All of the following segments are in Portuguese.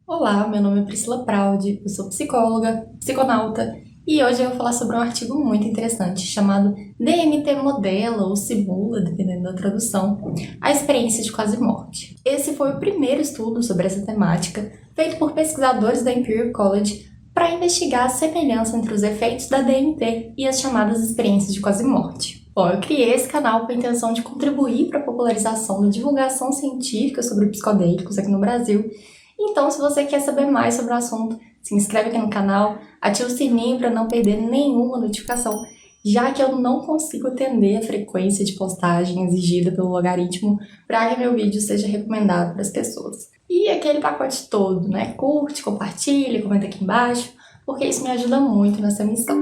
Olá, meu nome é Priscila Praudi, eu sou psicóloga, psiconauta e hoje eu vou falar sobre um artigo muito interessante chamado DMT modela ou simula, dependendo da tradução, a experiência de quase morte. Esse foi o primeiro estudo sobre essa temática feito por pesquisadores da Imperial College para investigar a semelhança entre os efeitos da DMT e as chamadas experiências de quase morte. Bom, eu criei esse canal com a intenção de contribuir para a popularização da divulgação científica sobre psicodélicos aqui no Brasil. Então, se você quer saber mais sobre o assunto, se inscreve aqui no canal, ativa o sininho para não perder nenhuma notificação, já que eu não consigo atender a frequência de postagem exigida pelo logaritmo para que meu vídeo seja recomendado para as pessoas. E aquele pacote todo, né? Curte, compartilha, comenta aqui embaixo, porque isso me ajuda muito nessa missão.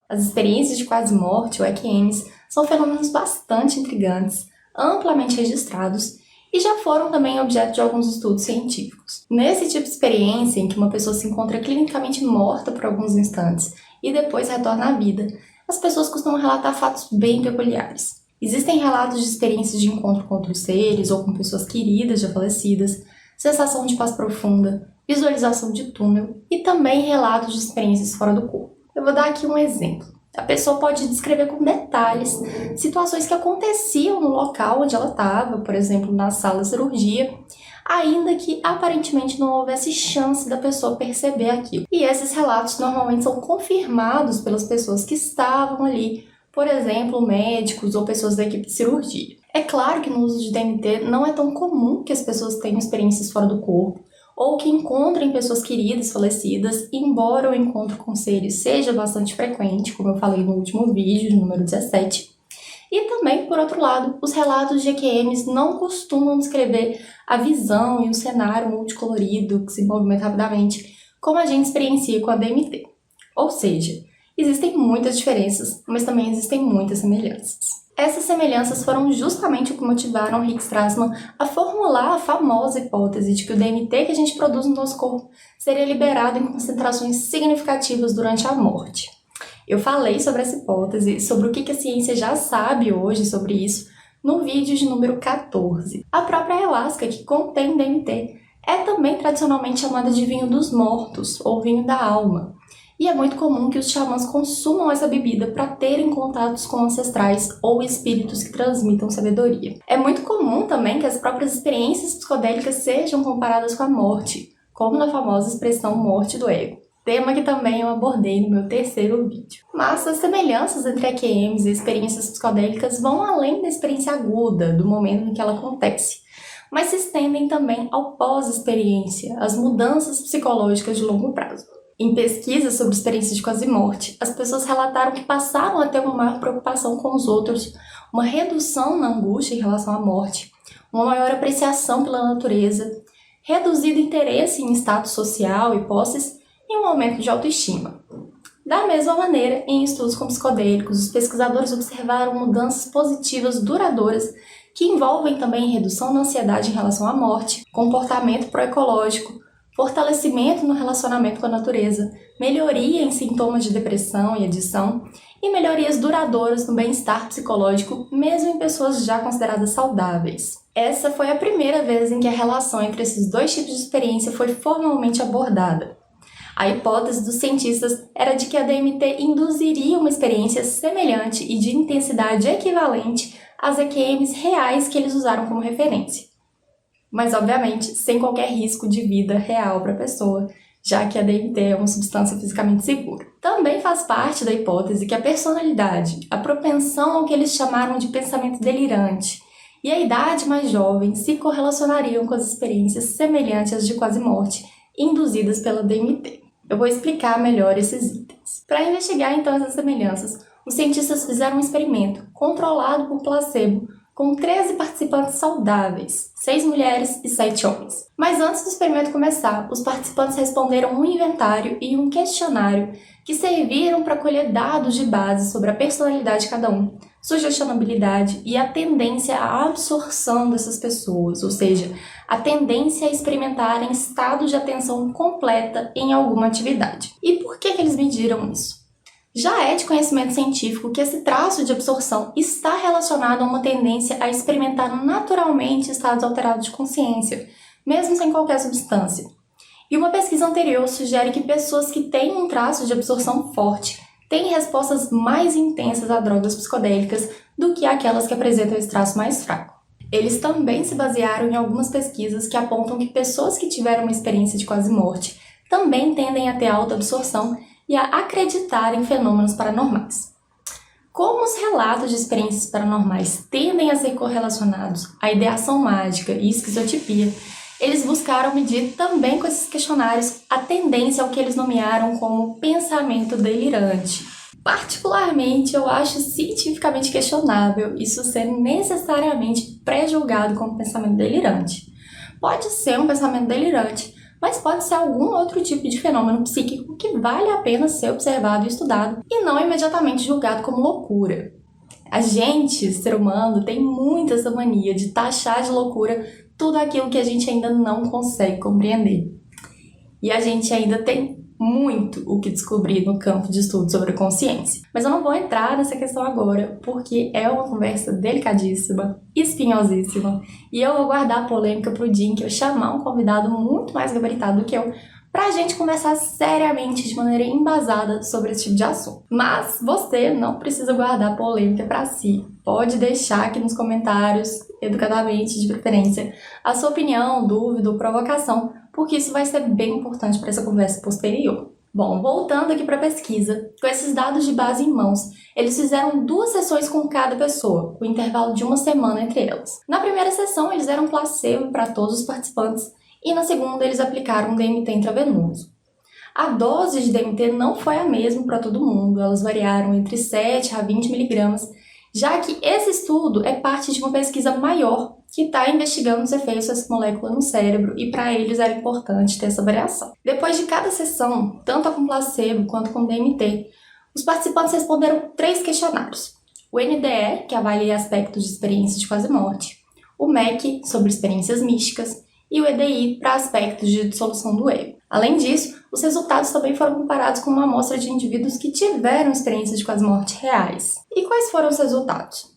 As experiências de quase morte, ou EQMs, são fenômenos bastante intrigantes, amplamente registrados e já foram também objeto de alguns estudos científicos. Nesse tipo de experiência, em que uma pessoa se encontra clinicamente morta por alguns instantes e depois retorna à vida, as pessoas costumam relatar fatos bem peculiares. Existem relatos de experiências de encontro com outros seres ou com pessoas queridas já falecidas, sensação de paz profunda, visualização de túnel e também relatos de experiências fora do corpo. Eu vou dar aqui um exemplo. A pessoa pode descrever com detalhes situações que aconteciam no local onde ela estava, por exemplo, na sala de cirurgia, ainda que aparentemente não houvesse chance da pessoa perceber aquilo. E esses relatos normalmente são confirmados pelas pessoas que estavam ali, por exemplo, médicos ou pessoas da equipe de cirurgia. É claro que no uso de DMT não é tão comum que as pessoas tenham experiências fora do corpo, ou que encontrem pessoas queridas falecidas, embora o encontro com seres seja bastante frequente, como eu falei no último vídeo, número 17. E também, por outro lado, os relatos de EQMs não costumam descrever a visão e o cenário multicolorido que se movimenta rapidamente, como a gente experiencia com a DMT. Ou seja, existem muitas diferenças, mas também existem muitas semelhanças. Essas semelhanças foram justamente o que motivaram Rick Strassman a formular a famosa hipótese de que o DMT que a gente produz no nosso corpo seria liberado em concentrações significativas durante a morte. Eu falei sobre essa hipótese, sobre o que a ciência já sabe hoje sobre isso, no vídeo de número 14. A própria ayahuasca, que contém DMT, é também tradicionalmente chamada de vinho dos mortos, ou vinho da alma. E é muito comum que os xamãs consumam essa bebida para terem contatos com ancestrais ou espíritos que transmitam sabedoria. É muito comum também que as próprias experiências psicodélicas sejam comparadas com a morte, como na famosa expressão morte do ego, tema que também eu abordei no meu terceiro vídeo. Mas as semelhanças entre EQMs e experiências psicodélicas vão além da experiência aguda, do momento em que ela acontece, mas se estendem também ao pós-experiência, às mudanças psicológicas de longo prazo. Em pesquisas sobre experiências de quase morte, as pessoas relataram que passaram a ter uma maior preocupação com os outros, uma redução na angústia em relação à morte, uma maior apreciação pela natureza, reduzido interesse em status social e posses e um aumento de autoestima. Da mesma maneira, em estudos com psicodélicos, os pesquisadores observaram mudanças positivas duradouras que envolvem também redução na ansiedade em relação à morte, comportamento proecológico, fortalecimento no relacionamento com a natureza, melhoria em sintomas de depressão e adição e melhorias duradouras no bem-estar psicológico, mesmo em pessoas já consideradas saudáveis. Essa foi a primeira vez em que a relação entre esses dois tipos de experiência foi formalmente abordada. A hipótese dos cientistas era de que a DMT induziria uma experiência semelhante e de intensidade equivalente às EQMs reais que eles usaram como referência. Mas, obviamente, sem qualquer risco de vida real para a pessoa, já que a DMT é uma substância fisicamente segura. Também faz parte da hipótese que a personalidade, a propensão ao que eles chamaram de pensamento delirante e a idade mais jovem se correlacionariam com as experiências semelhantes às de quase morte induzidas pela DMT. Eu vou explicar melhor esses itens. Para investigar, então, essas semelhanças, os cientistas fizeram um experimento controlado por placebo com 13 participantes saudáveis, 6 mulheres e 7 homens. Mas antes do experimento começar, os participantes responderam um inventário e um questionário que serviram para colher dados de base sobre a personalidade de cada um, sugestionabilidade e a tendência à absorção dessas pessoas, ou seja, a tendência a experimentarem estados de atenção completa em alguma atividade. E por que eles mediram isso? Já é de conhecimento científico que esse traço de absorção está relacionado a uma tendência a experimentar naturalmente estados alterados de consciência, mesmo sem qualquer substância. E uma pesquisa anterior sugere que pessoas que têm um traço de absorção forte têm respostas mais intensas a drogas psicodélicas do que aquelas que apresentam esse traço mais fraco. Eles também se basearam em algumas pesquisas que apontam que pessoas que tiveram uma experiência de quase morte também tendem a ter alta absorção e a acreditar em fenômenos paranormais. Como os relatos de experiências paranormais tendem a ser correlacionados à ideação mágica e esquizotipia, eles buscaram medir também com esses questionários a tendência ao que eles nomearam como pensamento delirante. Particularmente, eu acho cientificamente questionável isso ser necessariamente pré-julgado como pensamento delirante. Pode ser um pensamento delirante, mas pode ser algum outro tipo de fenômeno psíquico que vale a pena ser observado e estudado, e não imediatamente julgado como loucura. A gente, ser humano, tem muito essa mania de taxar de loucura tudo aquilo que a gente ainda não consegue compreender. E a gente ainda tem muito o que descobrir no campo de estudo sobre a consciência. Mas eu não vou entrar nessa questão agora, porque é uma conversa delicadíssima, espinhosíssima, e eu vou guardar a polêmica para o dia em que eu chamar um convidado muito mais gabaritado do que eu, pra gente conversar seriamente, de maneira embasada, sobre esse tipo de assunto. Mas você não precisa guardar a polêmica pra si. Pode deixar aqui nos comentários, educadamente, de preferência, a sua opinião, dúvida ou provocação, porque isso vai ser bem importante para essa conversa posterior. Bom, voltando aqui para a pesquisa, com esses dados de base em mãos, eles fizeram 2 sessões com cada pessoa, com intervalo de 1 semana entre elas. Na primeira sessão, eles deram placebo para todos os participantes, e na segunda eles aplicaram DMT intravenoso. A dose de DMT não foi a mesma para todo mundo, elas variaram entre 7 a 20 miligramas, já que esse estudo é parte de uma pesquisa maior que está investigando os efeitos dessa molécula no cérebro e para eles era importante ter essa variação. Depois de cada sessão, tanto com placebo quanto com DMT, os participantes responderam 3 questionários. O NDE, que avalia aspectos de experiências de quase morte, o MEC, sobre experiências místicas, e o EDI para aspectos de dissolução do ego. Além disso, os resultados também foram comparados com uma amostra de indivíduos que tiveram experiências de quase morte reais. E quais foram os resultados?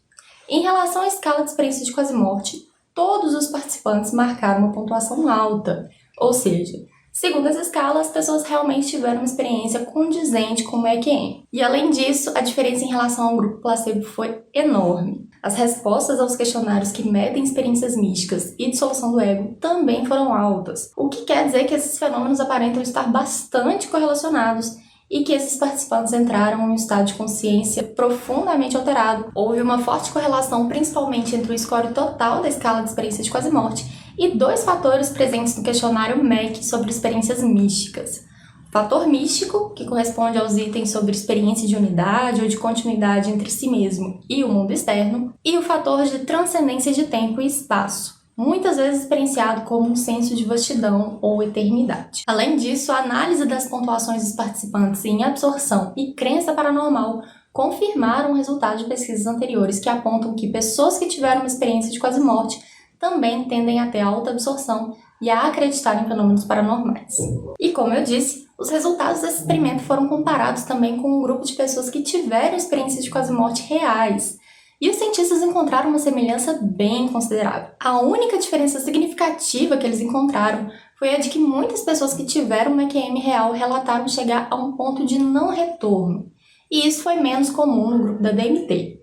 Em relação à escala de experiência de quase morte, todos os participantes marcaram uma pontuação alta, ou seja, segundo essa escala, as pessoas realmente tiveram uma experiência condizente com o EQM. E além disso, a diferença em relação ao grupo placebo foi enorme. As respostas aos questionários que medem experiências místicas e dissolução do ego também foram altas, o que quer dizer que esses fenômenos aparentam estar bastante correlacionados e que esses participantes entraram em um estado de consciência profundamente alterado. Houve uma forte correlação principalmente entre o score total da escala de experiência de quase morte e 2 fatores presentes no questionário MEC sobre experiências místicas. O fator místico, que corresponde aos itens sobre experiência de unidade ou de continuidade entre si mesmo e o mundo externo, e o fator de transcendência de tempo e espaço, muitas vezes experienciado como um senso de vastidão ou eternidade. Além disso, a análise das pontuações dos participantes em absorção e crença paranormal confirmaram o resultado de pesquisas anteriores que apontam que pessoas que tiveram uma experiência de quase morte também tendem a ter alta absorção e a acreditar em fenômenos paranormais. E como eu disse, os resultados desse experimento foram comparados também com um grupo de pessoas que tiveram experiências de quase morte reais, e os cientistas encontraram uma semelhança bem considerável. A única diferença significativa que eles encontraram foi a de que muitas pessoas que tiveram uma EQM real relataram chegar a um ponto de não retorno, e isso foi menos comum no grupo da DMT.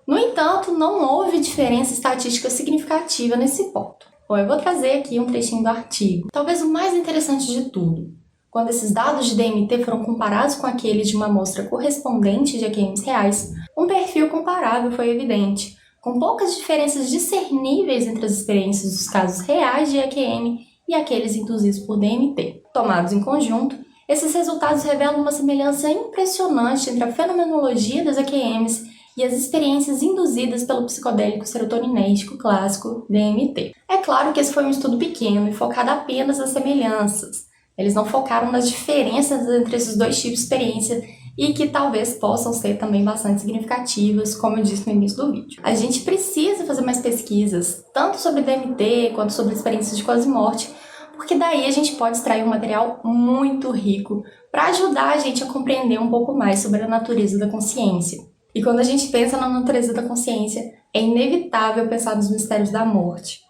No entanto, não houve diferença estatística significativa nesse ponto. Bom, eu vou trazer aqui um trechinho do artigo. Talvez o mais interessante de tudo. Quando esses dados de DMT foram comparados com aqueles de uma amostra correspondente de EQMs reais, um perfil comparável foi evidente, com poucas diferenças discerníveis entre as experiências dos casos reais de EQM e aqueles induzidos por DMT. Tomados em conjunto, esses resultados revelam uma semelhança impressionante entre a fenomenologia das EQMs e as experiências induzidas pelo psicodélico serotoninérgico clássico DMT. É claro que esse foi um estudo pequeno e focado apenas nas semelhanças. Eles não focaram nas diferenças entre esses 2 tipos de experiência e que talvez possam ser também bastante significativas, como eu disse no início do vídeo. A gente precisa fazer mais pesquisas, tanto sobre DMT quanto sobre experiências de quase morte, porque daí a gente pode extrair um material muito rico para ajudar a gente a compreender um pouco mais sobre a natureza da consciência. E quando a gente pensa na natureza da consciência, é inevitável pensar nos mistérios da morte.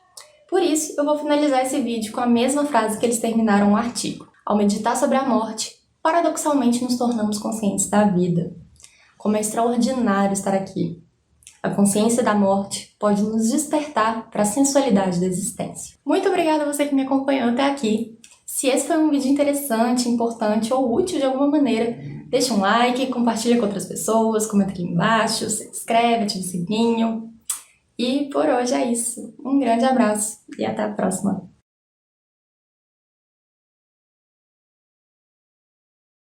Por isso, eu vou finalizar esse vídeo com a mesma frase que eles terminaram o artigo. Ao meditar sobre a morte, paradoxalmente nos tornamos conscientes da vida. Como é extraordinário estar aqui. A consciência da morte pode nos despertar para a sensualidade da existência. Muito obrigada a você que me acompanhou até aqui. Se esse foi um vídeo interessante, importante ou útil de alguma maneira, deixa um like, compartilha com outras pessoas, comenta aqui embaixo, se inscreve, ativa o sininho. E por hoje é isso. Um grande abraço e até a próxima.